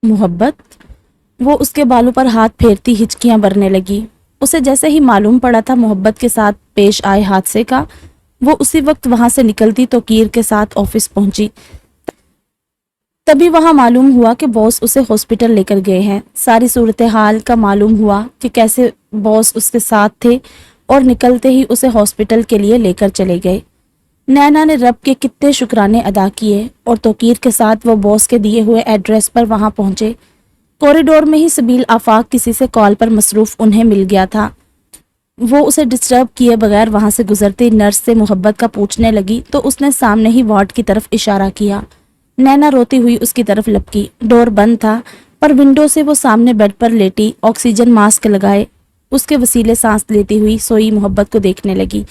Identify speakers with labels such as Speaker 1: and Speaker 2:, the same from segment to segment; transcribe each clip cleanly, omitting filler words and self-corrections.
Speaker 1: محبت؟ وہ اس کے بالوں پر ہاتھ پھیرتی ہچکیاں بھرنے لگی۔ اسے جیسے ہی معلوم پڑا تھا محبت کے ساتھ پیش آئے حادثے کا، وہ اسی وقت وہاں سے نکلتی توقیر کے ساتھ آفس پہنچی۔ تبھی وہاں معلوم ہوا کہ باس اسے ہاسپٹل لے کر گئے ہیں۔ ساری صورتحال کا معلوم ہوا کہ کیسے باس اس کے ساتھ تھے اور نکلتے ہی اسے ہاسپٹل کے لیے لے کر چلے گئے۔ نینا نے رب کے کتنے شکرانے ادا کیے اور توقیر کے ساتھ وہ باس کے دیے ہوئے ایڈریس پر وہاں پہنچے۔ کوریڈور میں ہی سبیل آفاق کسی سے کال پر مصروف انہیں مل گیا تھا۔ وہ اسے ڈسٹرب کیے بغیر وہاں سے گزرتی نرس سے محبت کا پوچھنے لگی تو اس نے سامنے ہی وارڈ کی طرف اشارہ کیا۔ نینا روتی ہوئی اس کی طرف لپکی۔ ڈور بند تھا پر ونڈو سے وہ سامنے بیڈ پر لیٹی آکسیجن ماسک لگائے اس کے وسیلے سانس لیتی ہوئی سوئی محبت کو دیکھنے لگی۔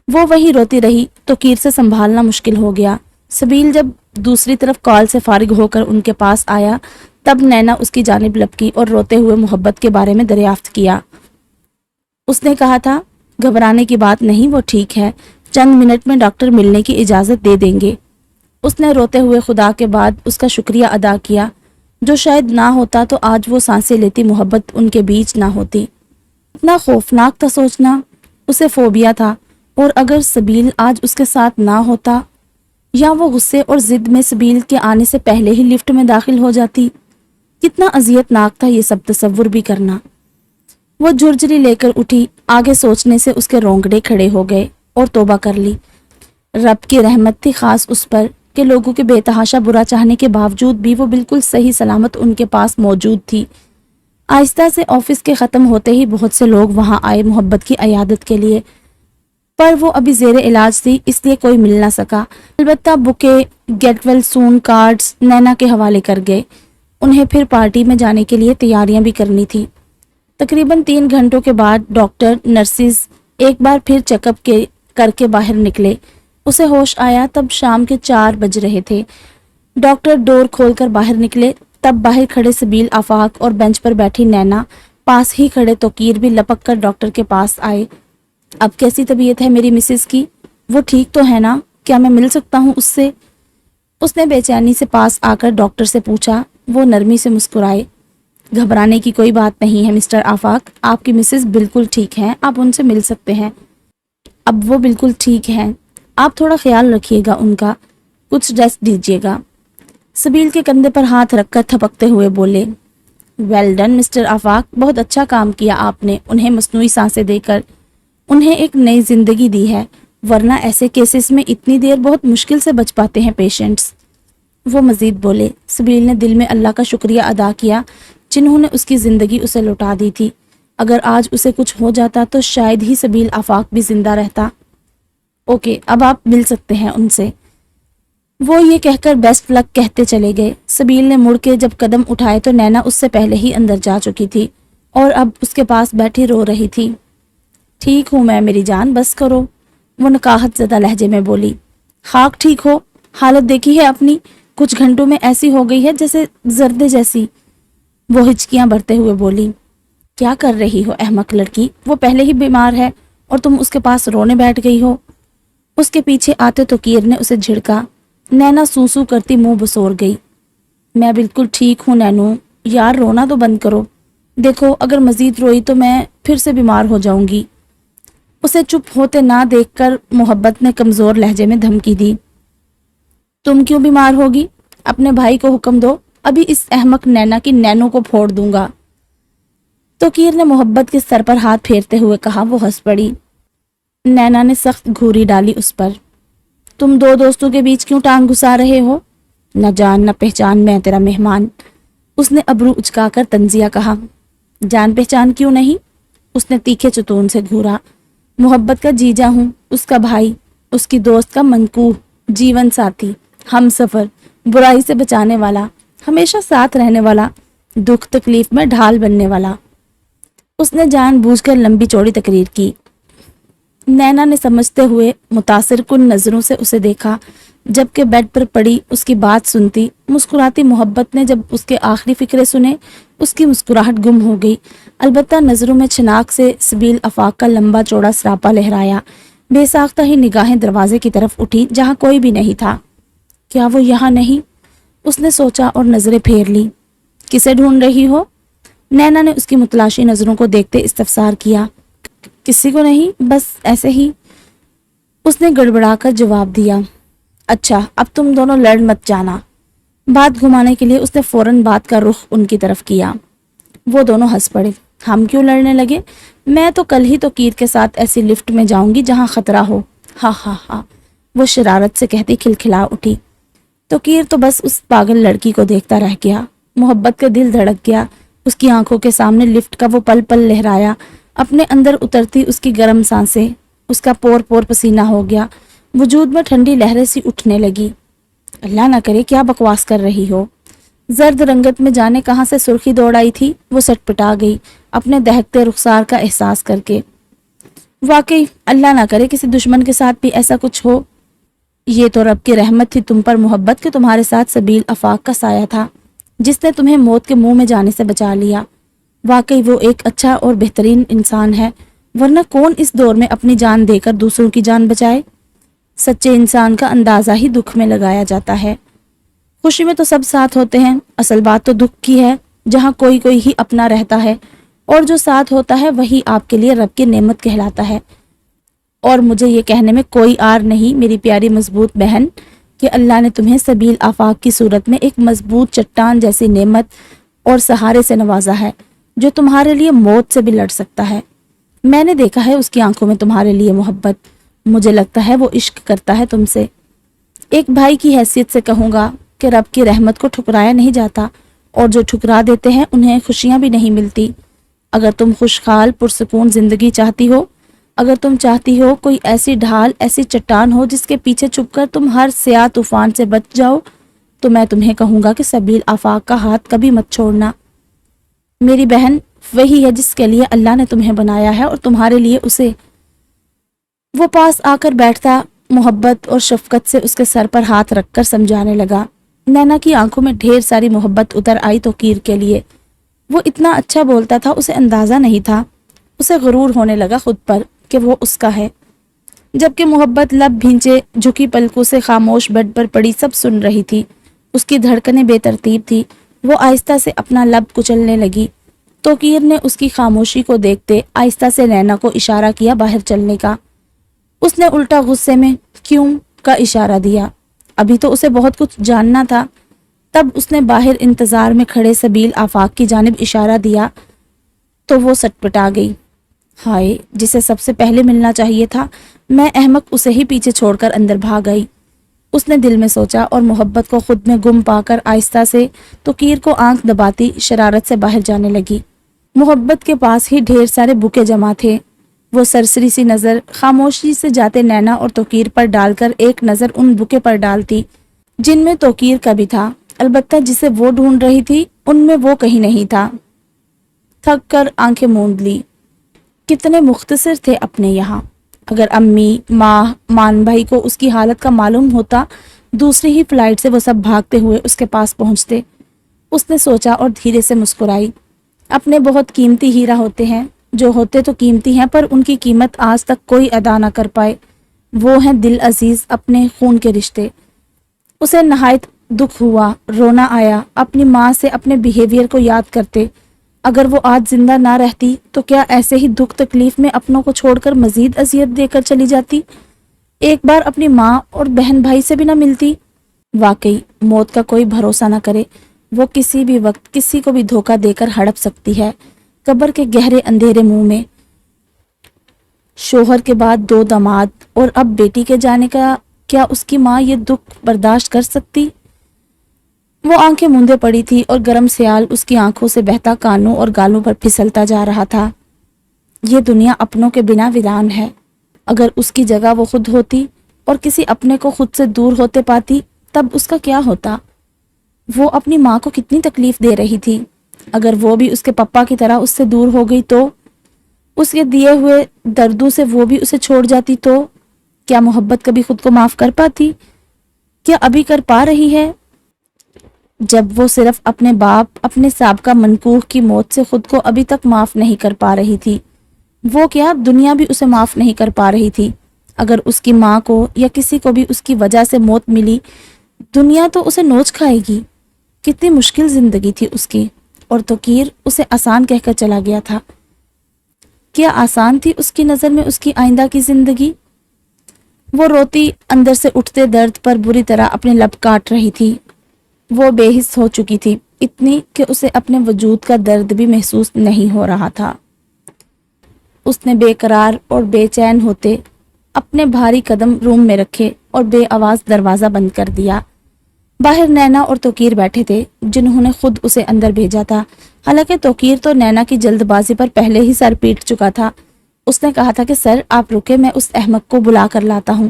Speaker 1: وہ وہی روتی رہی۔ توقیر سے سنبھالنا مشکل ہو گیا۔ سبیل جب دوسری طرف کال سے فارغ ہو کر ان کے پاس آیا تب نینا اس کی جانب لپکی اور روتے ہوئے محبت کے بارے میں دریافت کیا۔ اس نے کہا تھا گھبرانے کی بات نہیں، وہ ٹھیک ہے، چند منٹ میں ڈاکٹر ملنے کی اجازت دے دیں گے۔ اس نے روتے ہوئے خدا کے بعد اس کا شکریہ ادا کیا، جو شاید نہ ہوتا تو آج وہ سانسیں لیتی محبت ان کے بیچ نہ ہوتی۔ اتنا خوفناک تھا سوچنا، اسے فوبیا تھا، اور اگر سبیل آج اس کے ساتھ نہ ہوتا، یا وہ غصے اور ضد میں سبیل کے آنے سے پہلے ہی لفٹ میں داخل ہو جاتی، کتنا اذیت ناک تھا یہ سب تصور بھی کرنا۔ وہ جھرجھری لے کر اٹھی۔ آگے سوچنے سے اس کے رونگڑے کھڑے ہو گئے اور توبہ کر لی۔ رب کی رحمت تھی خاص اس پر کہ لوگوں کے بے تحاشا برا چاہنے کے باوجود بھی وہ بالکل صحیح سلامت ان کے پاس موجود تھی۔ آہستہ سے آفس کے ختم ہوتے ہی بہت سے لوگ وہاں آئے محبت کی عیادت کے لیے، پر وہ ابھی زیر علاج تھی اس لیے کوئی مل نہ سکا۔ البتہ بکے، گیٹ ویل سون کارڈز نینا کے حوالے کر گئے۔ انہیں پھر پارٹی میں جانے کے لیے تیاریاں بھی کرنی تھی۔ تقریباً 3 گھنٹوں کے بعد ڈاکٹر نرسز ایک بار پھر چیک اپ کر کے باہر نکلے۔ اسے ہوش آیا تب شام کے 4 بج رہے تھے۔ ڈاکٹر ڈور کھول کر باہر نکلے تب باہر کھڑے سبیل آفاق اور بینچ پر بیٹھی نینا، پاس ہی کھڑے توقیر بھی لپک کر ڈاکٹر کے پاس آئے۔ اب کیسی طبیعت ہے میری مسز کی؟ وہ ٹھیک تو ہے نا؟ کیا میں مل سکتا ہوں اس سے؟ اس نے بے چینی سے پاس آ کر ڈاکٹر سے پوچھا۔ وہ نرمی سے مسکرائے۔ گھبرانے کی کوئی بات نہیں ہے مسٹر آفاق، آپ کی مسز بالکل ٹھیک ہیں، آپ ان سے مل سکتے ہیں۔ اب وہ بالکل ٹھیک ہیں، آپ تھوڑا خیال رکھیے گا ان کا، کچھ ریسٹ دیجیے گا۔ سبیل کے کندھے پر ہاتھ رکھ کر تھپکتے ہوئے بولے، ویل ڈن مسٹر آفاق، بہت اچھا کام کیا آپ نے انہیں مصنوعی سانسیں دے کر انہیں ایک نئی زندگی دی ہے، ورنہ ایسے کیسز میں اتنی دیر بہت مشکل سے بچ پاتے ہیں پیشنٹس۔ وہ مزید بولے۔ سبیل نے دل میں اللہ کا شکریہ ادا کیا جنہوں نے اس کی زندگی اسے لوٹا دی تھی۔ اگر آج اسے کچھ ہو جاتا تو شاید ہی سبیل آفاق بھی زندہ رہتا۔ اوکے، اب آپ مل سکتے ہیں ان سے۔ وہ یہ کہہ کر بیسٹ لک کہتے چلے گئے۔ سبیل نے مڑ کے جب قدم اٹھائے تو نینا اس سے پہلے ہی اندر جا چکی تھی اور اب اس کے پاس بیٹھی رو رہی تھی۔ ٹھیک ہوں میں میری جان، بس کرو، وہ نکاہت زدہ لہجے میں بولی۔ خاک ٹھیک ہو، حالت دیکھی ہے اپنی، کچھ گھنٹوں میں ایسی ہو گئی ہے جیسے زردے جیسی، وہ ہچکیاں بھرتے ہوئے بولی۔ کیا کر رہی ہو احمق لڑکی، وہ پہلے ہی بیمار ہے اور تم اس کے پاس رونے بیٹھ گئی ہو۔ اس کے پیچھے آتے توقیر نے اسے جھڑکا۔ نینا سو سو کرتی منہ بسور گئی۔ میں بالکل ٹھیک ہوں نینو، یار رونا تو بند کرو، دیکھو اگر مزید روئی تو میں پھر سے بیمار ہو جاؤں گی۔ اسے چپ ہوتے نہ دیکھ کر محبت نے کمزور لہجے میں دھمکی دی۔ تم کیوں بیمار ہوگی؟ اپنے بھائی کو حکم دو، ابھی اس احمق نینا کی نینو کو پھوڑ دوں گا۔ توقیر نے محبت کے سر پر ہاتھ پھیرتے ہوئے کہا۔ وہ ہنس پڑی۔ نینا نے سخت گھوری ڈالی اس پر۔ تم 2 دوستوں کے بیچ کیوں ٹانگ گھسا رہے ہو؟ نہ جان نہ پہچان میں تیرا مہمان، اس نے ابرو اچکا کر طنزیہ کہا۔ جان پہچان کیوں نہیں؟ اس نے تیکھے چتون سے گھورا۔ محبت کا جیجا ہوں، اس کا بھائی، اس کی دوست کا منکوہ، جیون ساتھی، ہم سفر، برائی سے بچانے والا، ہمیشہ ساتھ رہنے والا، دکھ تکلیف میں ڈھال بننے والا۔ اس نے جان بوجھ کر لمبی چوڑی تقریر کی۔ نینا نے سمجھتے ہوئے متاثر کن نظروں سے اسے دیکھا، جبکہ بیڈ پر پڑی اس کی بات سنتی مسکراتی محبت نے جب اس کے آخری فقرے سنے اس کی مسکراہٹ گم ہو گئی۔ البتہ نظروں میں چھناک سے سبیل آفاق کا لمبا چوڑا سراپا لہرایا۔ بے ساختہ ہی نگاہیں دروازے کی طرف اٹھی جہاں کوئی بھی نہیں تھا۔ کیا وہ یہاں نہیں؟ اس نے سوچا اور نظریں پھیر لی۔ کسے ڈھونڈ رہی ہو؟ نینا نے اس کی متلاشی نظروں کو دیکھتے استفسار کیا۔ کسی کو نہیں، بس ایسے ہی، اس نے گڑبڑا کر جواب دیا۔ اچھا، اب تم دونوں لڑ مت جانا۔ بات گھمانے کے لیے اس نے فوراً بات کا رخ ان کی طرف کیا۔ وہ دونوں ہنس پڑے۔ ہم کیوں لڑنے لگے؟ میں تو کل ہی توقیر کے ساتھ ایسی لفٹ میں جاؤں گی جہاں خطرہ ہو۔ ہاں ہاں ہاں، وہ شرارت سے کہتی کھلکھلا اٹھی۔ توقیر تو بس اس پاگل لڑکی کو دیکھتا رہ گیا۔ محبت کا دل دھڑک گیا۔ اس کی آنکھوں کے سامنے لفٹ کا وہ پل پل لہرایا، اپنے اندر اترتی اس کی گرم سانسیں، اس کا پور پور پسینہ ہو گیا، وجود میں ٹھنڈی لہریں سی اٹھنے لگی۔ اللہ نہ کرے کیا بکواس کر رہی ہو۔ زرد رنگت میں جانے کہاں سے سرخی دوڑ آئی تھی، وہ سٹ پٹا گئی اپنے دہکتے رخسار کا احساس کر کے۔ واقعی اللہ نہ کرے کسی دشمن کے ساتھ بھی ایسا کچھ ہو۔ یہ تو رب کی رحمت تھی تم پر محبت کہ تمہارے ساتھ سبیل آفاق کا سایہ تھا، جس نے تمہیں موت کے منہ میں جانے سے بچا لیا۔ واقعی وہ ایک اچھا اور بہترین انسان ہے، ورنہ کون اس دور میں اپنی جان دے کر دوسروں کی جان بچائے۔ سچے انسان کا اندازہ ہی دکھ میں لگایا جاتا ہے۔ خوشی میں تو سب ساتھ ہوتے ہیں، اصل بات تو دکھ کی ہے، جہاں کوئی کوئی ہی اپنا رہتا ہے، اور جو ساتھ ہوتا ہے وہی آپ کے لیے رب کی نعمت کہلاتا ہے۔ اور مجھے یہ کہنے میں کوئی آر نہیں میری پیاری مضبوط بہن کہ اللہ نے تمہیں سبیل آفاق کی صورت میں ایک مضبوط چٹان جیسی نعمت اور سہارے سے نوازا ہے، جو تمہارے لیے موت سے بھی لڑ سکتا ہے۔ میں نے دیکھا ہے اس کی آنکھوں میں تمہارے لیے محبت، مجھے لگتا ہے وہ عشق کرتا ہے تم سے۔ ایک بھائی کی حیثیت سے کہوں گا کہ رب کی رحمت کو ٹھکرایا نہیں جاتا، اور جو ٹھکرا دیتے ہیں انہیں خوشیاں بھی نہیں ملتی۔ اگر تم خوشحال پرسکون زندگی چاہتی ہو، اگر تم چاہتی ہو کوئی ایسی ڈھال، ایسی چٹان ہو جس کے پیچھے چھپ کر تم ہر سیاہ طوفان سے بچ جاؤ، تو میں تمہیں کہوں گا کہ سبیل آفاق کا ہاتھ کبھی مت چھوڑنا۔ میری بہن وہی ہے جس کے لیے اللہ نے تمہیں بنایا ہے اور تمہارے لیے اسے۔ وہ پاس آ کر بیٹھتا محبت اور شفقت سے اس کے سر پر ہاتھ رکھ کر سمجھانے لگا۔ نینا کی آنکھوں میں ڈھیر ساری محبت اتر آئی توقیر کے لیے۔ وہ اتنا اچھا بولتا تھا، اسے اندازہ نہیں تھا۔ اسے غرور ہونے لگا خود پر کہ وہ اس کا ہے، جبکہ محبت لب بھینچے جھکی پلکوں سے خاموش بیڈ پر پڑی سب سن رہی تھی۔ اس کی دھڑکنیں بے ترتیب تھی۔ وہ آہستہ سے اپنا لب کچلنے لگی۔ توقیر نے اس کی خاموشی کو دیکھتے آہستہ سے نینا کو اشارہ کیا باہر چلنے کا۔ اس نے الٹا غصے میں کیوں کا اشارہ دیا۔ ابھی تو اسے بہت کچھ جاننا تھا۔ تب اس نے باہر انتظار میں کھڑے سبیل آفاق کی جانب اشارہ دیا تو وہ سٹ پٹا گئی۔ ہائے، جسے سب سے پہلے ملنا چاہیے تھا، میں احمق اسے ہی پیچھے چھوڑ کر اندر بھاگ آئی، اس نے دل میں سوچا، اور محبت کو خود میں گم پا کر آہستہ سے توقیر کو آنکھ دباتی شرارت سے باہر جانے لگی۔ محبت کے پاس ہی ڈھیر سارے بکے جمع تھے۔ وہ سرسری سی نظر خاموشی سے جاتے نینا اور توقیر پر ڈال کر ایک نظر ان بکے پر ڈالتی جن میں توقیر کا بھی تھا، البتہ جسے وہ ڈھونڈ رہی تھی ان میں وہ کہیں نہیں تھا۔ تھک کر آنکھیں موند لی۔ کتنے مختصر تھے اپنے یہاں۔ اگر امی، ماں، مان بھائی کو اس کی حالت کا معلوم ہوتا، دوسری ہی فلائٹ سے وہ سب بھاگتے ہوئے اس کے پاس پہنچتے۔ اس نے سوچا اور دھیرے سے مسکرائی۔ اپنے بہت قیمتی ہیرا ہوتے ہیں، جو ہوتے تو قیمتی ہیں پر ان کی قیمت آج تک کوئی ادا نہ کر پائے، وہ ہیں دل عزیز، اپنے خون کے رشتے۔ اسے نہایت دکھ ہوا، رونا آیا اپنی ماں سے اپنے بیہیویئر کو یاد کرتے۔ اگر وہ آج زندہ نہ رہتی تو کیا ایسے ہی دکھ تکلیف میں اپنوں کو چھوڑ کر مزید اذیت دے کر چلی جاتی، ایک بار اپنی ماں اور بہن بھائی سے بھی نہ ملتی؟ واقعی موت کا کوئی بھروسہ نہ کرے، وہ کسی بھی وقت کسی کو بھی دھوکہ دے کر ہڑپ سکتی ہے۔ قبر کے گہرے اندھیرے منہ میں شوہر کے بعد 2 داماد اور اب بیٹی کے جانے کا کیا اس کی ماں یہ دکھ برداشت کر سکتی؟ وہ آنکھیں موندے پڑی تھی اور گرم سیال اس کی آنکھوں سے بہتا کانوں اور گالوں پر پھسلتا جا رہا تھا۔ یہ دنیا اپنوں کے بنا ویران ہے۔ اگر اس کی جگہ وہ خود ہوتی اور کسی اپنے کو خود سے دور ہوتے پاتی، تب اس کا کیا ہوتا؟ وہ اپنی ماں کو کتنی تکلیف دے رہی تھی۔ اگر وہ بھی اس کے پپا کی طرح اس سے دور ہو گئی تو، اس کے دیے ہوئے دردوں سے وہ بھی اسے چھوڑ جاتی تو، کیا محبت کبھی خود کو معاف کر پاتی؟ کیا ابھی کر پا رہی ہے؟ جب وہ صرف اپنے باپ، اپنے سابقہ منکوح کی موت سے خود کو ابھی تک معاف نہیں کر پا رہی تھی، وہ کیا دنیا بھی اسے معاف نہیں کر پا رہی تھی؟ اگر اس کی ماں کو یا کسی کو بھی اس کی وجہ سے موت ملی، دنیا تو اسے نوچ کھائے گی۔ کتنی مشکل زندگی تھی اس کی، اور توقیر اسے آسان کہہ کر چلا گیا تھا۔ کیا آسان تھی اس کی نظر میں اس کی آئندہ کی زندگی؟ وہ روتی اندر سے اٹھتے درد پر بری طرح اپنے لب کاٹ رہی تھی۔ وہ بے حس ہو چکی تھی، اتنی کہ اسے اپنے وجود کا درد بھی محسوس نہیں ہو رہا تھا۔ اس نے بے قرار اور بے چین ہوتے اپنے بھاری قدم روم میں رکھے اور بے آواز دروازہ بند کر دیا۔ باہر نینا اور توقیر بیٹھے تھے، جنہوں نے خود اسے اندر بھیجا تھا۔ حالانکہ توقیر تو نینا کی جلد بازی پر پہلے ہی سر پیٹ چکا تھا۔ اس نے کہا تھا کہ سر آپ رکے، میں اس احمق کو بلا کر لاتا ہوں،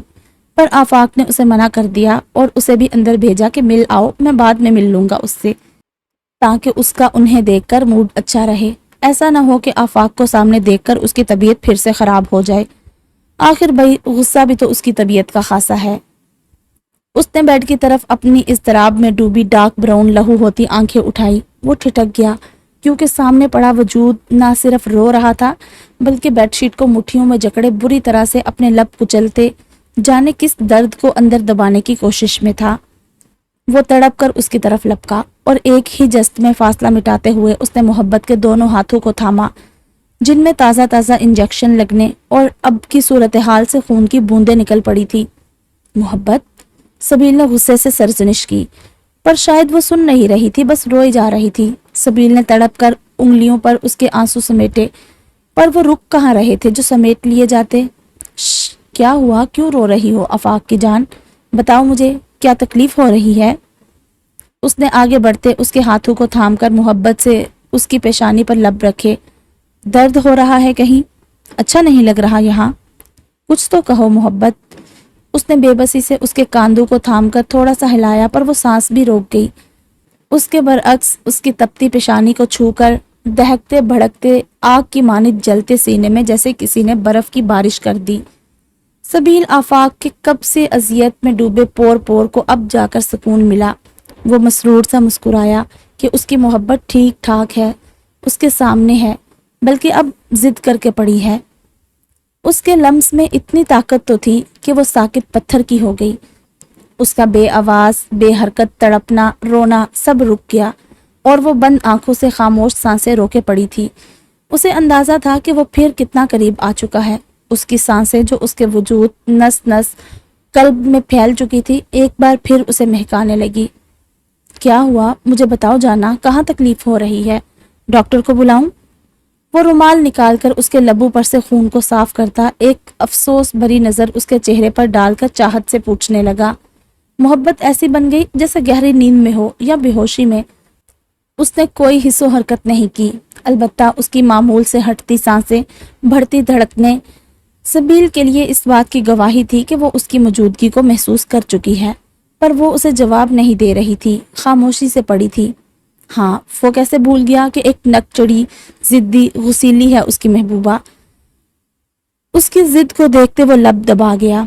Speaker 1: پر آفاق نے اسے منع کر دیا اور اسے بھی اندر بھیجا کہ مل آؤ، میں بعد میں مل لوں گا اس سے، تاکہ اس کا انہیں دیکھ کر موڈ اچھا رہے۔ ایسا نہ ہو کہ آفاق کو سامنے دیکھ کر اس کی طبیعت پھر سے خراب ہو جائے۔ آخر بھائی غصہ بھی تو اس کی طبیعت کا خاصا ہے۔ اس نے بیڈ کی طرف اپنی اضطراب میں ڈوبی ڈارک براؤن لہو ہوتی آنکھیں اٹھائی۔ وہ ٹھٹک گیا، کیونکہ سامنے پڑا وجود نہ صرف رو رہا تھا بلکہ بیڈ شیٹ کو مٹھیوں میں جکڑے بری طرح سے اپنے لب کچلتے جانے کس درد کو اندر دبانے کی کوشش میں تھا۔ وہ تڑپ کر اس کی طرف لپکا اور ایک ہی جست میں فاصلہ مٹاتے ہوئے اس نے محبت کے دونوں ہاتھوں کو تھاما، جن میں تازہ تازہ انجیکشن لگنے اور اب کی صورتحال سے خون کی بوندیں نکل پڑی تھی۔ محبت، سبیل نے غصے سے سرزنش کی، پر شاید وہ سن نہیں رہی تھی، بس روئی جا رہی تھی۔ سبیل نے تڑپ کر انگلیوں پر اس کے آنسو سمیٹے، پر وہ رک کہاں رہے تھے جو سمیٹ لیے جاتے۔ کیا ہوا؟ کیوں رو رہی ہو آفاق کی جان؟ بتاؤ مجھے، کیا تکلیف ہو رہی ہے؟ اس نے آگے بڑھتے اس کے ہاتھوں کو تھام کر محبت سے اس کی پیشانی پر لب رکھے۔ درد ہو رہا ہے کہیں؟ اچھا نہیں لگ رہا یہاں؟ کچھ تو کہو محبت۔ اس نے بے بسی سے اس کے کاندھوں کو تھام کر تھوڑا سا ہلایا، پر وہ سانس بھی روک گئی۔ اس کے برعکس اس کی تپتی پیشانی کو چھو کر دہکتے بھڑکتے آگ کی مانند جلتے سینے میں جیسے کسی نے برف کی بارش کر دی۔ سبیل آفاق کے کب سے اذیت میں ڈوبے پور پور کو اب جا کر سکون ملا۔ وہ مسرور سا مسکرایا کہ اس کی محبت ٹھیک ٹھاک ہے، اس کے سامنے ہے، بلکہ اب ضد کر کے پڑی ہے۔ اس کے لمس میں اتنی طاقت تو تھی کہ وہ ساکت پتھر کی ہو گئی۔ اس کا بے آواز، بے حرکت تڑپنا، رونا سب رک گیا، اور وہ بند آنکھوں سے خاموش سانسیں روکے پڑی تھی۔ اسے اندازہ تھا کہ وہ پھر کتنا قریب آ چکا ہے۔ اس کی سانسیں جو اس کے وجود نس نس قلب میں پھیل چکی تھی، ایک بار پھر اسے مہکانے لگی۔ کیا ہوا؟ مجھے بتاؤ جانا، کہاں تکلیف ہو رہی ہے؟ ڈاکٹر کو بلاؤں؟ وہ رومال نکال کر اس کے لبوں پر سے خون کو صاف کرتا ایک افسوس بھری نظر اس کے چہرے پر ڈال کر چاہت سے پوچھنے لگا۔ محبت ایسی بن گئی جیسے گہری نیند میں ہو یا بے ہوشی میں۔ اس نے کوئی حس و حرکت نہیں کی، البتہ اس کی معمول سے ہٹتی سانسیں، بڑھتی دھڑکنیں سبیل کے لیے اس بات کی گواہی تھی کہ وہ اس کی موجودگی کو محسوس کر چکی ہے، پر وہ اسے جواب نہیں دے رہی تھی، خاموشی سے پڑی تھی۔ ہاں، وہ کیسے بھول گیا کہ ایک نک چڑی، ضدی، غسیلی ہے اس کی محبوبہ۔ اس کی ضد کو دیکھتے وہ لب دبا گیا۔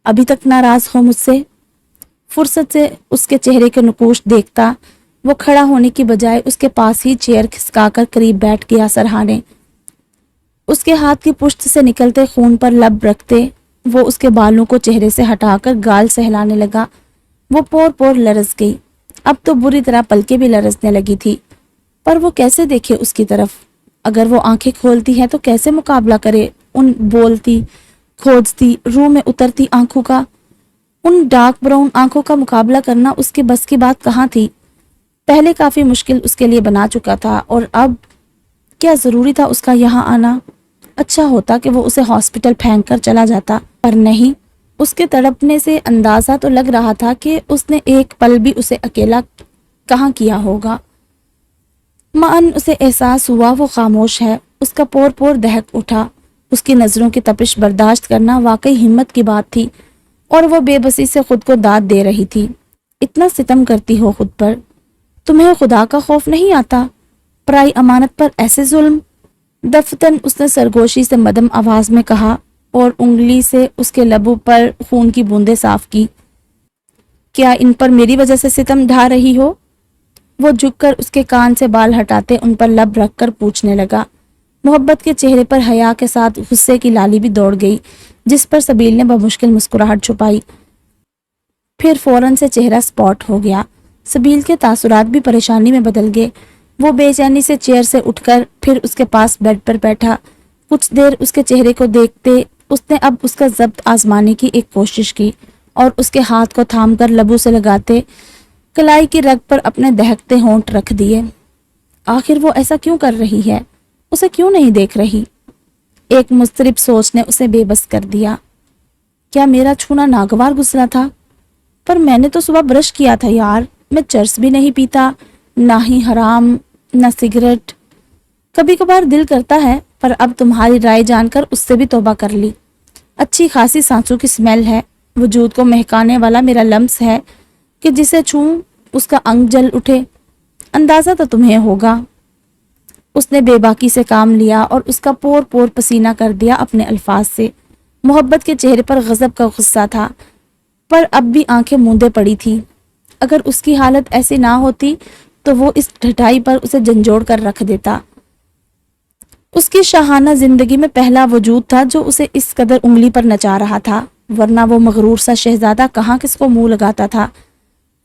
Speaker 1: ابھی تک ناراض ہو مجھ سے؟ فرصت سے اس کے چہرے کے نقوش دیکھتا وہ کھڑا ہونے کی بجائے اس کے پاس ہی چیئر کھسکا کر قریب بیٹھ گیا سرہانے۔ اس کے ہاتھ کی پشت سے نکلتے خون پر لب رکھتے وہ اس کے بالوں کو چہرے سے ہٹا کر گال سہلانے لگا۔ وہ پور پور لرز گئی، اب تو بری طرح پلکیں بھی لرزنے لگی تھی، پر وہ کیسے دیکھے اس کی طرف؟ اگر وہ آنکھیں کھولتی ہے تو کیسے مقابلہ کرے ان بولتی، کھوجتی، روح میں اترتی آنکھوں کا؟ ان ڈارک براؤن آنکھوں کا مقابلہ کرنا اس کے بس کی بات کہاں تھی؟ پہلے کافی مشکل اس کے لیے بنا چکا تھا، اور اب کیا ضروری تھا اس کا یہاں آنا؟ اچھا ہوتا کہ وہ اسے ہاسپٹل پھینک کر چلا جاتا، پر نہیں۔ اس کے تڑپنے سے اندازہ تو لگ رہا تھا کہ اس نے ایک پل بھی اسے اکیلا کہاں کیا ہوگا۔ معاً اسے احساس ہوا وہ خاموش ہے۔ اس کا پور پور دہک اٹھا۔ اس کی نظروں کی تپش برداشت کرنا واقعی ہمت کی بات تھی، اور وہ بے بسی سے خود کو داد دے رہی تھی۔ اتنا ستم کرتی ہو خود پر؟ تمہیں خدا کا خوف نہیں آتا؟ پرائی امانت پر ایسے ظلم؟ دفتن اس نے سرگوشی سے مدم آواز میں کہا اور انگلی سے اس کے لبوں پر خون کی بوندیں صاف کی۔ کیا ان پر میری وجہ سے ستم ڈھا رہی ہو؟ وہ جھک کر اس کے کان سے بال ہٹاتے ان پر لب رکھ کر پوچھنے لگا۔ محبت کے چہرے پر حیا کے ساتھ غصے کی لالی بھی دوڑ گئی، جس پر سبیل نے بمشکل مسکراہٹ چھپائی، پھر فوراً سے چہرہ سپاٹ ہو گیا۔ سبیل کے تاثرات بھی پریشانی میں بدل گئے۔ وہ بے چینی سے چیئر سے اٹھ کر پھر اس کے پاس بیڈ پر بیٹھا۔ کچھ دیر اس کے چہرے کو دیکھتے اس نے اب اس کا ضبط آزمانے کی ایک کوشش کی اور اس کے ہاتھ کو تھام کر لبوں سے لگاتے کلائی کی رگ پر اپنے دہکتے ہونٹ رکھ دیے۔ آخر وہ ایسا کیوں کر رہی ہے؟ اسے کیوں نہیں دیکھ رہی؟ ایک مضطرب سوچ نے اسے بے بس کر دیا۔ کیا میرا چھونا ناگوار گزرا تھا؟ پر میں نے تو صبح برش کیا تھا یار، میں چرس بھی نہیں پیتا، نہ ہی حرام، نہ سگریٹ۔ کبھی کبھار دل کرتا ہے، پر اب تمہاری رائے جان کر اس سے بھی توبہ کر لی۔ اچھی خاصی سانسوں کی سمیل ہے، وجود کو مہکانے والا میرا لمس ہے کہ جسے چھوں اس کا انگ جل اٹھے۔ اندازہ تو تمہیں ہوگا۔ اس نے بے باکی سے کام لیا اور اس کا پور پور پسینہ کر دیا اپنے الفاظ سے۔ محبت کے چہرے پر غضب کا غصہ تھا، پر اب بھی آنکھیں موندے پڑی تھی۔ اگر اس کی حالت ایسی نہ ہوتی تو وہ اس ڈھٹائی پر اسے جھنجھوڑ کر رکھ دیتا۔ اس کی شاہانہ زندگی میں پہلا وجود تھا جو اسے اس قدر انگلی پر نچا رہا تھا، ورنہ وہ مغرور سا شہزادہ کہاں کس کو منہ لگاتا تھا۔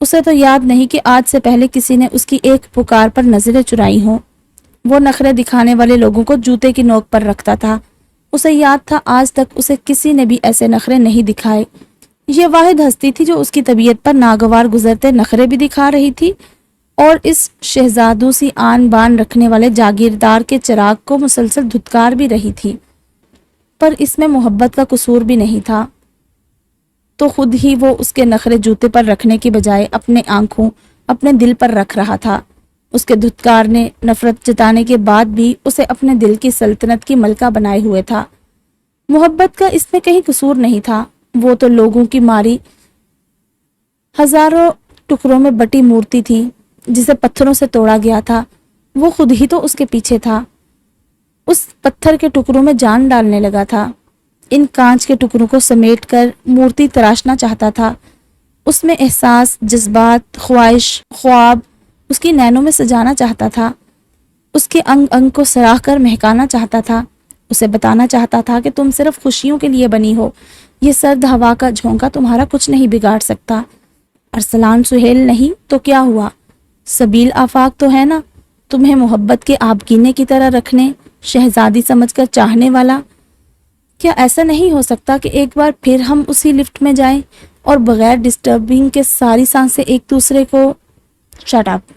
Speaker 1: اسے تو یاد نہیں کہ آج سے پہلے کسی نے اس کی ایک پکار پر نظریں چرائی ہوں۔ وہ نخرے دکھانے والے لوگوں کو جوتے کی نوک پر رکھتا تھا۔ اسے یاد تھا آج تک اسے کسی نے بھی ایسے نخرے نہیں دکھائے۔ یہ واحد ہستی تھی جو اس کی طبیعت پر ناگوار گزرتے نخرے بھی دکھا رہی تھی اور اس شہزادوں سی آن بان رکھنے والے جاگیردار کے چراغ کو مسلسل دھتکار بھی رہی تھی۔ پر اس میں محبت کا قصور بھی نہیں تھا، تو خود ہی وہ اس کے نخرے جوتے پر رکھنے کی بجائے اپنے آنکھوں، اپنے دل پر رکھ رہا تھا۔ اس کے دھتکار نے نفرت جتانے کے بعد بھی اسے اپنے دل کی سلطنت کی ملکہ بنائے ہوئے تھا۔ محبت کا اس میں کہیں قصور نہیں تھا، وہ تو لوگوں کی ماری ہزاروں ٹکڑوں میں بٹی مورتی تھی جسے پتھروں سے توڑا گیا تھا۔ وہ خود ہی تو اس کے پیچھے تھا، اس پتھر کے ٹکڑوں میں جان ڈالنے لگا تھا، ان کانچ کے ٹکڑوں کو سمیٹ کر مورتی تراشنا چاہتا تھا۔ اس میں احساس، جذبات، خواہش، خواب اس کی نینوں میں سجانا چاہتا تھا، اس کے انگ انگ کو سراہ کر مہکانا چاہتا تھا، اسے بتانا چاہتا تھا کہ تم صرف خوشیوں کے لیے بنی ہو، یہ سرد ہوا کا جھونکا تمہارا کچھ نہیں بگاڑ سکتا۔ ارسلان سہیل نہیں تو کیا ہوا؟ سبیل آفاق تو ہے نا، تمہیں محبت کے آبگینے کی طرح رکھنے، شہزادی سمجھ کر چاہنے والا۔ کیا ایسا نہیں ہو سکتا کہ ایک بار پھر ہم اسی لفٹ میں جائیں اور بغیر ڈسٹربنگ کے ساری سانسیں ایک دوسرے کو شٹ اپ۔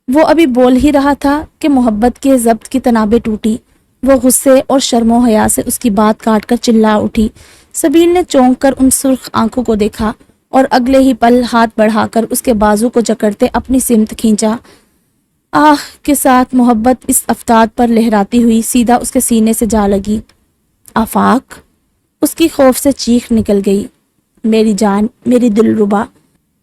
Speaker 1: وہ ابھی بول ہی رہا تھا کہ محبت کے ضبط کی تنابیں ٹوٹی۔ وہ غصے اور شرم و حیا سے اس کی بات کاٹ کر چلا اٹھی۔ سبیل نے چونک کر ان سرخ آنکھوں کو دیکھا اور اگلے ہی پل ہاتھ بڑھا کر اس کے بازو کو جکڑتے اپنی سمت کھینچا۔ آہ کے ساتھ محبت اس افتاد پر لہراتی ہوئی سیدھا اس کے سینے سے جا لگی۔ آفاق! اس کی خوف سے چیخ نکل گئی۔ میری جان، میری دلربا!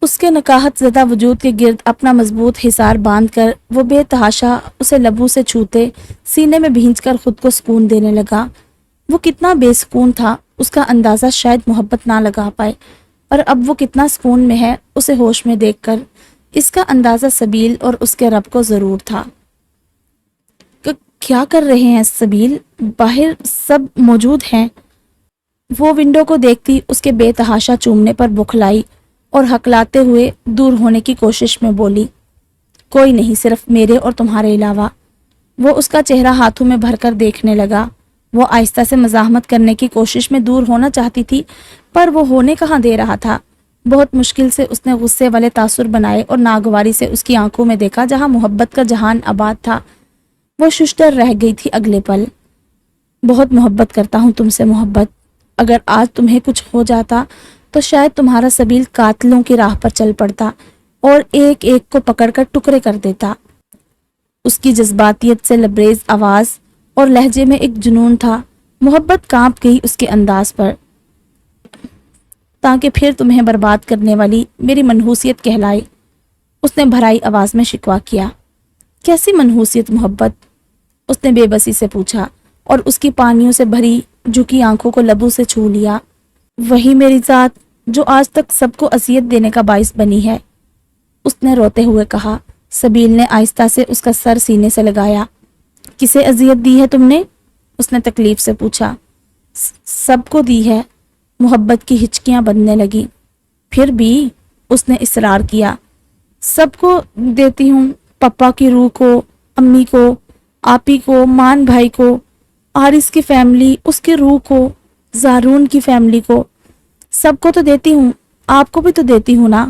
Speaker 1: اس کے نکاحت زدہ وجود کے گرد اپنا مضبوط حصار باندھ کر وہ بے تحاشا اسے لبوں سے چھوتے سینے میں بھینچ کر خود کو سکون دینے لگا۔ وہ کتنا بے سکون تھا اس کا اندازہ شاید محبت نہ لگا پائے، اور اب وہ کتنا سکون میں ہے اسے ہوش میں دیکھ کر اس کا اندازہ سبیل اور اس کے رب کو ضرور تھا۔ کیا کر رہے ہیں سبیل؟ باہر سب موجود ہیں۔ وہ ونڈو کو دیکھتی اس کے بے تحاشا چومنے پر بکھلائی اور ہکلاتے ہوئے دور ہونے کی کوشش میں بولی، کوئی نہیں، صرف میرے اور تمہارے علاوہ۔ وہ اس کا چہرہ ہاتھوں میں بھر کر دیکھنے لگا۔ وہ آہستہ سے مزاحمت کرنے کی کوشش میں دور ہونا چاہتی تھی، پر وہ ہونے کہاں دے رہا تھا۔ بہت مشکل سے اس نے غصے والے تاثر بنائے اور ناگواری سے اس کی آنکھوں میں دیکھا جہاں محبت کا جہان آباد تھا۔ وہ ششدر رہ گئی تھی اگلے پل۔ بہت محبت کرتا ہوں تم سے محبت۔ اگر آج تمہیں کچھ ہو جاتا تو شاید تمہارا سبیل قاتلوں کی راہ پر چل پڑتا اور ایک ایک کو پکڑ کر ٹکڑے کر دیتا۔ اس کی جذباتیت سے لبریز آواز اور لہجے میں ایک جنون تھا۔ محبت کانپ گئی اس کے انداز پر۔ تاکہ پھر تمہیں برباد کرنے والی میری منحوسیت کہلائے، اس نے بھرائی آواز میں شکوہ کیا۔ کیسی منحوسیت محبت؟ اس نے بے بسی سے پوچھا اور اس کی پانیوں سے بھری جھکی آنکھوں کو لبوں سے چھو لیا۔ وہی میری ذات جو آج تک سب کو اذیت دینے کا باعث بنی ہے، اس نے روتے ہوئے کہا۔ سبیل نے آہستہ سے اس کا سر سینے سے لگایا۔ کسے اذیت دی ہے تم نے؟ اس نے تکلیف سے پوچھا۔ سب کو دی ہے۔ محبت کی ہچکیاں بننے لگی۔ پھر بھی اس نے اصرار کیا۔ سب کو دیتی ہوں، پپا کی روح کو، امی کو، آپی کو، مان بھائی کو، آرس کی فیملی، اس کی روح کو، زارون کی فیملی کو، سب کو تو دیتی ہوں، آپ کو بھی تو دیتی ہوں نا۔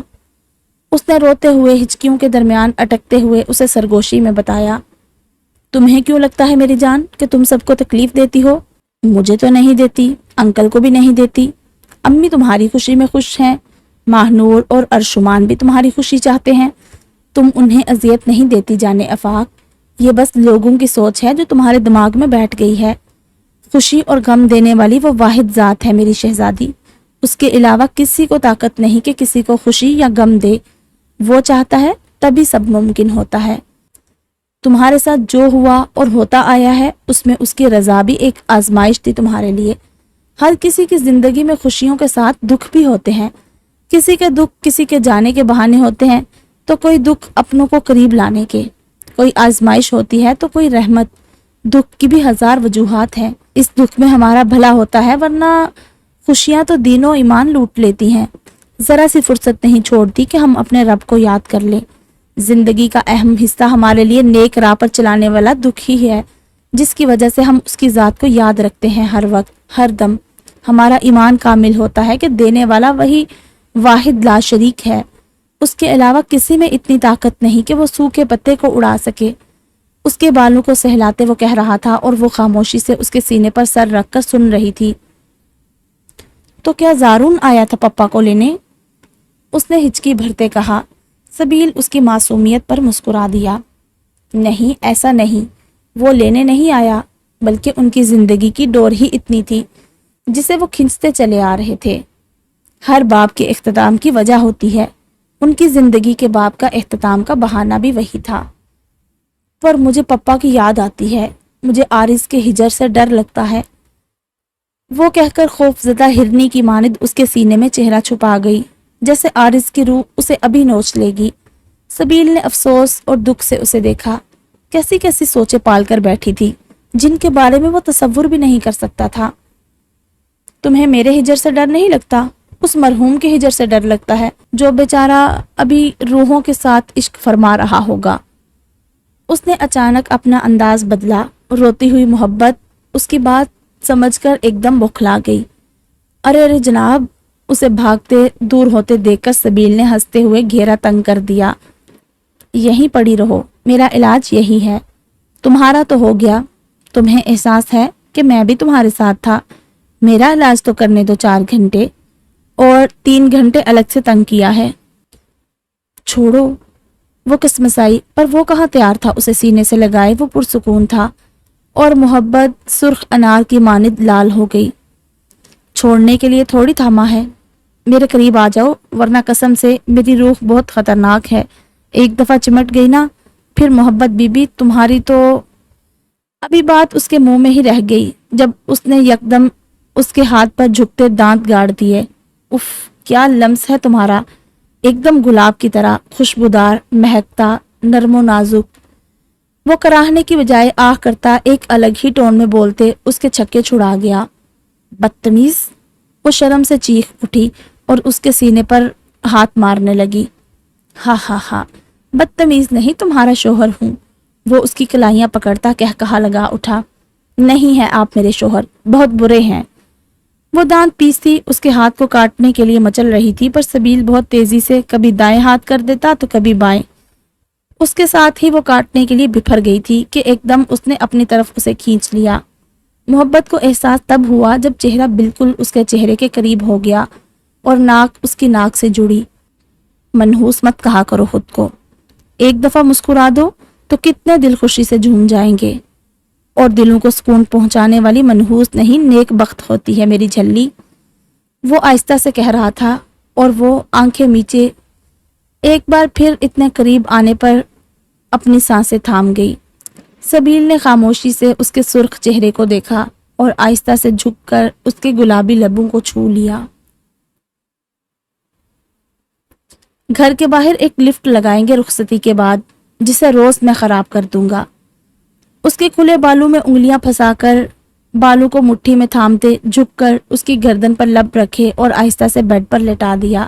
Speaker 1: اس نے روتے ہوئے ہچکیوں کے درمیان اٹکتے ہوئے اسے سرگوشی میں بتایا۔ تمہیں کیوں لگتا ہے میری جان کہ تم سب کو تکلیف دیتی ہو؟ مجھے تو نہیں دیتی، انکل کو بھی نہیں دیتی، امی تمہاری خوشی میں خوش ہیں، ماہنور اور ارشمان بھی تمہاری خوشی چاہتے ہیں، تم انہیں اذیت نہیں دیتی جانے افاق، یہ بس لوگوں کی سوچ ہے جو تمہارے دماغ میں بیٹھ گئی ہے۔ خوشی اور غم دینے والی وہ واحد ذات ہے میری شہزادی، اس کے علاوہ کسی کو طاقت نہیں کہ کسی کو خوشی یا غم دے، وہ چاہتا ہے تبھی سب ممکن ہوتا ہے۔ تمہارے ساتھ جو ہوا اور ہوتا آیا ہے اس میں اس کی رضا بھی ایک آزمائش تھی تمہارے لیے۔ ہر کسی کی زندگی میں خوشیوں کے ساتھ دکھ بھی ہوتے ہیں، کسی کے دکھ کسی کے جانے کے بہانے ہوتے ہیں، تو کوئی دکھ اپنوں کو قریب لانے کے، کوئی آزمائش ہوتی ہے تو کوئی رحمت۔ دکھ کی بھی ہزار وجوہات ہیں، اس دکھ میں ہمارا بھلا ہوتا ہے، ورنہ خوشیاں تو دین و ایمان لوٹ لیتی ہیں، ذرا سی فرصت نہیں چھوڑتی کہ ہم اپنے رب کو یاد کر لیں۔ زندگی کا اہم حصہ ہمارے لیے نیک راہ پر چلانے والا دکھ ہی ہے، جس کی وجہ سے ہم اس کی ذات کو یاد رکھتے ہیں ہر وقت، ہر دم۔ ہمارا ایمان کامل ہوتا ہے کہ دینے والا وہی واحد لا شریک ہے، اس کے علاوہ کسی میں اتنی طاقت نہیں کہ وہ سوکھے پتے کو اڑا سکے۔ اس کے بالوں کو سہلاتے وہ کہہ رہا تھا اور وہ خاموشی سے اس کے سینے پر سر رکھ کر سن رہی تھی۔ تو کیا زارون آیا تھا پپا کو لینے؟ اس نے ہچکی بھرتے کہا۔ سبیل اس کی معصومیت پر مسکرا دیا۔ نہیں، ایسا نہیں، وہ لینے نہیں آیا، بلکہ ان کی زندگی کی ڈور ہی اتنی تھی جسے وہ کھنچتے چلے آ رہے تھے۔ ہر باب کے اختتام کی وجہ ہوتی ہے، ان کی زندگی کے باب کا اختتام کا بہانہ بھی وہی تھا۔ پر مجھے پپا کی یاد آتی ہے، مجھے آرس کے ہجر سے ڈر لگتا ہے، وہ کہہ کر خوف زدہ ہرنی کی مانند اس کے سینے میں چہرہ چھپا گئی، جیسے آرس کی روح اسے ابھی نوچ لے گی۔ سبیل نے افسوس اور دکھ سے اسے دیکھا، کیسی کیسی سوچیں پال کر بیٹھی تھی جن کے بارے میں وہ تصور بھی نہیں کر سکتا تھا۔ تمہیں میرے ہجر سے ڈر نہیں لگتا؟ اس مرحوم کے ہجر سے ڈر لگتا ہے جو بیچارہ ابھی روحوں کے ساتھ عشق فرما رہا ہوگا۔ اس نے اچانک اپنا انداز بدلا، روتی ہوئی محبت اس کی بات سمجھ کر ایک دم بوکھلا گئی۔ ارے جناب! اسے بھاگتے دور ہوتے دیکھ کر سبیل نے ہنستے ہوئے گھیرا تنگ کر دیا۔ یہیں پڑی رہو، میرا علاج یہی ہے، تمہارا تو ہو گیا، تمہیں احساس ہے کہ میں بھی تمہارے ساتھ تھا، میرا علاج تو کرنے دو 4 گھنٹے، اور 3 گھنٹے الگ سے تنگ کیا ہے۔ چھوڑو، وہ قسمسائی، پر وہ کہاں تیار تھا اسے سینے سے لگائے، وہ پرسکون تھا، اور محبت سرخ انار کی مانند لال ہو گئی۔ چھوڑنے کے لیے تھوڑی تھاما ہے، میرے قریب آ جاؤ، ورنہ قسم سے میری روح بہت خطرناک ہے، ایک دفعہ چمٹ گئی نا، پھر محبت بی بی تمہاری تو… ابھی بات اس کے منہ میں ہی رہ گئی جب اس نے یکدم اس کے ہاتھ پر جھکتے دانت گاڑ دیے۔ اف، کیا لمس ہے تمہارا، ایک دم گلاب کی طرح، خوشبودار، مہکتا، نرم و نازک۔ وہ کراہنے کی بجائے آہ کرتا ایک الگ ہی ٹون میں بولتے اس کے چھکے چھڑا گیا۔ بدتمیز! وہ شرم سے چیخ اٹھی اور اس کے سینے پر ہاتھ مارنے لگی۔ ہاں ہاں ہاں، بدتمیز نہیں، تمہارا شوہر ہوں، وہ اس کی کلائیاں پکڑتا کہا لگا اٹھا۔ نہیں ہے آپ میرے شوہر، بہت برے ہیں۔ وہ دانت پیستی اس کے ہاتھ کو کاٹنے کے لیے مچل رہی تھی، پر سبیل بہت تیزی سے کبھی دائیں ہاتھ کر دیتا تو کبھی بائیں، اس کے ساتھ ہی وہ کاٹنے کے لیے بپھر گئی تھی کہ ایک دم اس نے اپنی طرف اسے کھینچ لیا۔ محبت کو احساس تب ہوا جب چہرہ بالکل اس کے چہرے کے قریب ہو گیا اور ناک اس کی ناک سے جڑی۔ منحوس مت کہا کرو خود کو، ایک دفعہ مسکرا دو تو کتنے دل خوشی سے جھوم جائیں گے، اور دلوں کو سکون پہنچانے والی منحوس نہیں نیک بخت ہوتی ہے میری جھلی، وہ آہستہ سے کہہ رہا تھا، اور وہ آنکھیں میچے ایک بار پھر اتنے قریب آنے پر اپنی سانسیں تھام گئی۔ سبیل نے خاموشی سے اس کے سرخ چہرے کو دیکھا اور آہستہ سے جھک کر اس کے گلابی لبوں کو چھو لیا۔ گھر کے باہر ایک لفٹ لگائیں گے رخصتی کے بعد، جسے روز میں خراب کر دوں گا۔ اس کے کھلے بالوں میں انگلیاں پھنسا کر بالوں کو مٹھی میں تھامتے جھک کر اس کی گردن پر لب رکھے اور آہستہ سے بیڈ پر لٹا دیا۔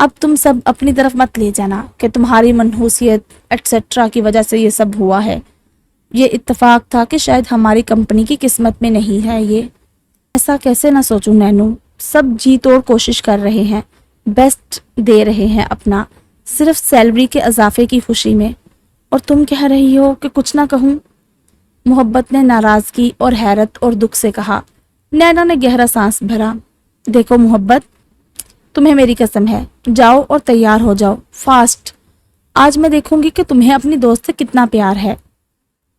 Speaker 1: اب تم سب اپنی طرف مت لے جانا کہ تمہاری منحوسیت ایٹسٹرا کی وجہ سے یہ سب ہوا ہے. یہ اتفاق تھا کہ شاید ہماری کمپنی کی قسمت میں نہیں ہے یہ. ایسا کیسے نہ سوچوں نینو, سب جی توڑ کوشش کر رہے ہیں, بیسٹ دے رہے ہیں اپنا, صرف سیلری کے اضافے کی خوشی میں, اور تم کہہ رہی ہو کہ کچھ نہ کہوں. محبت نے ناراضگی اور حیرت اور دکھ سے کہا. نینا نے گہرا سانس بھرا. دیکھو محبت, تمہیں میری قسم ہے, جاؤ اور تیار ہو جاؤ فاسٹ. آج میں دیکھوں گی کہ تمہیں اپنی دوست سے کتنا پیار ہے.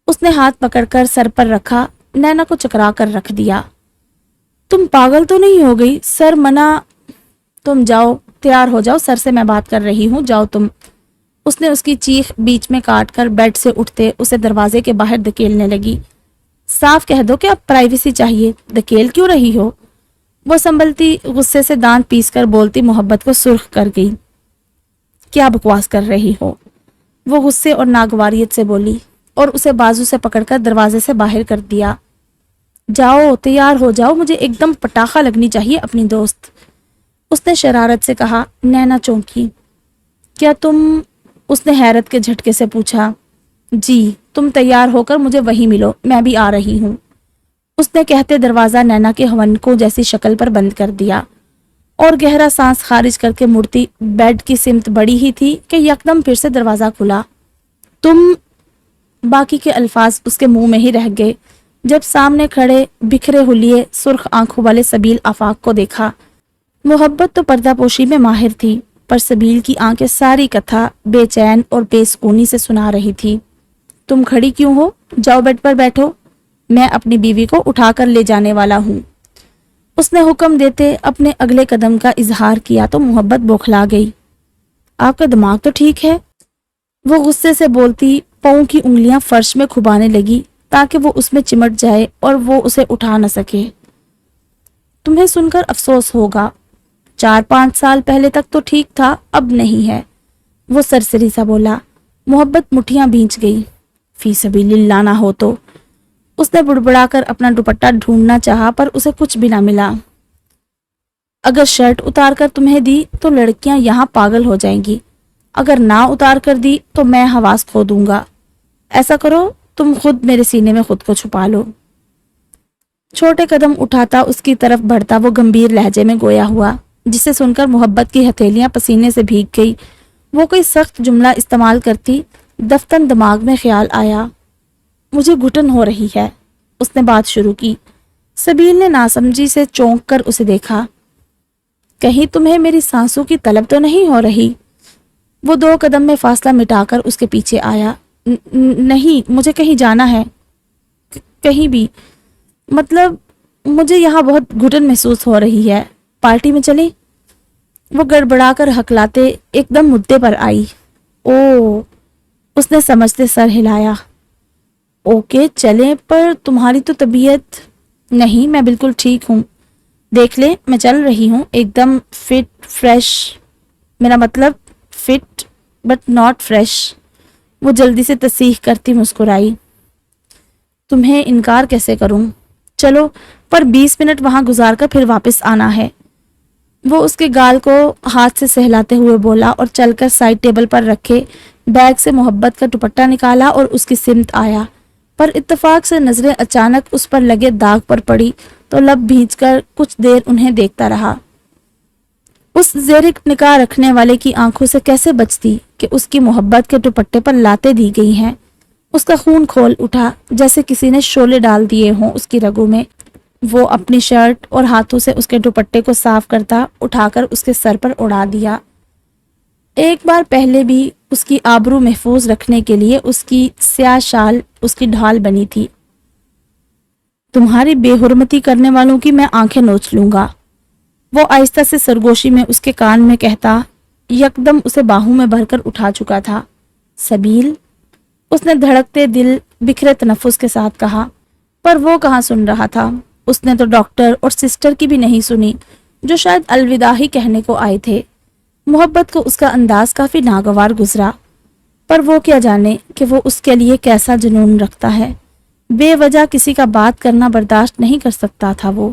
Speaker 1: اس نے ہاتھ پکڑ کر سر پر رکھا, نینا کو چکرا کر رکھ دیا. تم پاگل تو نہیں ہو گئی؟ سر منع. تم جاؤ, تیار ہو جاؤ, سر سے میں بات کر رہی ہوں, جاؤ تم. اس نے اس کی چیخ بیچ میں کاٹ کر بیڈ سے اٹھتے اسے دروازے کے باہر دھکیلنے لگی. صاف کہہ دو کہ اب پرائیویسی چاہیے, دھکیل کیوں رہی ہو؟ وہ سنبھلتی غصے سے دانت پیس کر بولتی محبت کو سرخ کر گئی. کیا بکواس کر رہی ہو؟ وہ غصے اور ناگواریت سے بولی اور اسے بازو سے پکڑ کر دروازے سے باہر کر دیا. جاؤ, تیار ہو جاؤ, مجھے ایک دم پٹاخہ لگنی چاہیے اپنی دوست. اس نے شرارت سے کہا. نینا چونکی. کیا تم؟ اس نے حیرت کے جھٹکے سے پوچھا. جی, تم تیار ہو کر مجھے وہیں ملو, میں بھی آ رہی ہوں. اس نے کہتے دروازہ نینا کے ہونکوں جیسی شکل پر بند کر دیا اور گہرا سانس خارج کر کے مڑتی بیڈ کی سمت بڑی ہی تھی کہ یکدم پھر سے دروازہ کھلا. تم؟ باقی کے الفاظ اس کے منہ میں ہی رہ گئے جب سامنے کھڑے بکھرے ہولیے سرخ آنکھوں والے سبیل آفاق کو دیکھا. محبت تو پردہ پوشی میں ماہر تھی, پر سبیل کی آنکھیں ساری کتھا بے چین اور بے سکونی سے سنا رہی تھی. تم کھڑی کیوں ہو؟ جاؤ بیڈ پر بیٹھو, میں اپنی بیوی کو اٹھا کر لے جانے والا ہوں. اس نے حکم دیتے اپنے اگلے قدم کا اظہار کیا تو محبت بوکھلا گئی. آپ کا دماغ تو ٹھیک ہے؟ وہ غصے سے بولتی پاؤں کی انگلیاں فرش میں کھبانے لگی تاکہ وہ اس میں چمٹ جائے اور وہ اسے اٹھا نہ سکے. تمہیں سن کر افسوس ہوگا, 4-5 سال پہلے تک تو ٹھیک تھا, اب نہیں ہے. وہ سرسری سا بولا. محبت مٹھیاں بھینچ گئی. فی سبیل اللہ نہ ہو تو. اس نے بڑبڑا کر اپنا دوپٹہ ڈھونڈنا چاہا پر اسے کچھ بھی نہ ملا. اگر شرٹ اتار کر تمہیں دی تو لڑکیاں یہاں پاگل ہو جائیں گی, اگر نہ اتار کر دی تو میں حواس کھو دوں گا. ایسا کرو, تم خود میرے سینے میں خود کو چھپا لو. چھوٹے قدم اٹھاتا اس کی طرف بڑھتا وہ گمبھیر لہجے میں گویا ہوا, جسے سن کر محبت کی ہتھیلیاں پسینے سے بھیگ گئی. وہ کوئی سخت جملہ استعمال کرتی, دفتن دماغ میں خیال آیا. مجھے گھٹن ہو رہی ہے, اس نے بات شروع کی. سبیل نے ناسمجھی سے چونک کر اسے دیکھا. کہیں تمہیں میری سانسوں کی طلب تو نہیں ہو رہی؟ وہ 2 قدم میں فاصلہ مٹا کر اس کے پیچھے آیا. نہیں, مجھے کہیں جانا ہے. کہیں بھی؟ مطلب مجھے یہاں بہت گھٹن محسوس ہو رہی ہے, پارٹی میں چلیں؟ وہ گڑبڑا کر ہکلاتے ایک دم مدے پر آئی. او, اس نے سمجھتے سر ہلایا. اوکے چلیں, پر تمہاری تو طبیعت. نہیں, میں بالکل ٹھیک ہوں, دیکھ لے میں چل رہی ہوں, ایک دم فٹ فریش. میرا مطلب فٹ بٹ ناٹ فریش. وہ جلدی سے تصحیح کرتی مسکرائی. تمہیں انکار کیسے کروں؟ چلو, پر 20 منٹ وہاں گزار کر پھر واپس آنا ہے. وہ اس کے گال کو ہاتھ سے سہلاتے ہوئے بولا اور چل کر سائڈ ٹیبل پر رکھے بیگ سے محبت کا دوپٹہ نکالا اور اس کی سمت آیا. پر اتفاق سے نظریں اچانک اس پر لگے داغ پر پڑی تو لب بھینچ کر کچھ دیر انہیں دیکھتا رہا. اس زیر نکاح رکھنے والے کی آنکھوں سے کیسے بچتی کہ اس کی محبت کے دوپٹے پر لاتیں دی گئی ہیں. اس کا خون کھول اٹھا جیسے کسی نے شعلے ڈال دیے ہوں اس کی رگوں میں. وہ اپنی شرٹ اور ہاتھوں سے اس کے دوپٹے کو صاف کرتا اٹھا کر اس کے سر پر اڑا دیا. ایک بار پہلے بھی اس کی آبرو محفوظ رکھنے کے لیے اس کی سیاہ شال اس کی ڈھال بنی تھی. تمہاری بے حرمتی کرنے والوں کی میں آنکھیں نوچ لوں گا. وہ آہستہ سے سرگوشی میں اس کے کان میں کہتا یکدم اسے باہوں میں بھر کر اٹھا چکا تھا. سبیل, اس نے دھڑکتے دل بکھرے تنفس کے ساتھ کہا. پر وہ کہاں سن رہا تھا. اس نے تو ڈاکٹر اور سسٹر کی بھی نہیں سنی جو شاید الوداع ہی کہنے کو آئے تھے. محبت کو اس کا انداز کافی ناگوار گزرا, پر وہ کیا جانے کہ وہ اس کے لیے کیسا جنون رکھتا ہے. بے وجہ کسی کا بات کرنا برداشت نہیں کر سکتا تھا وہ.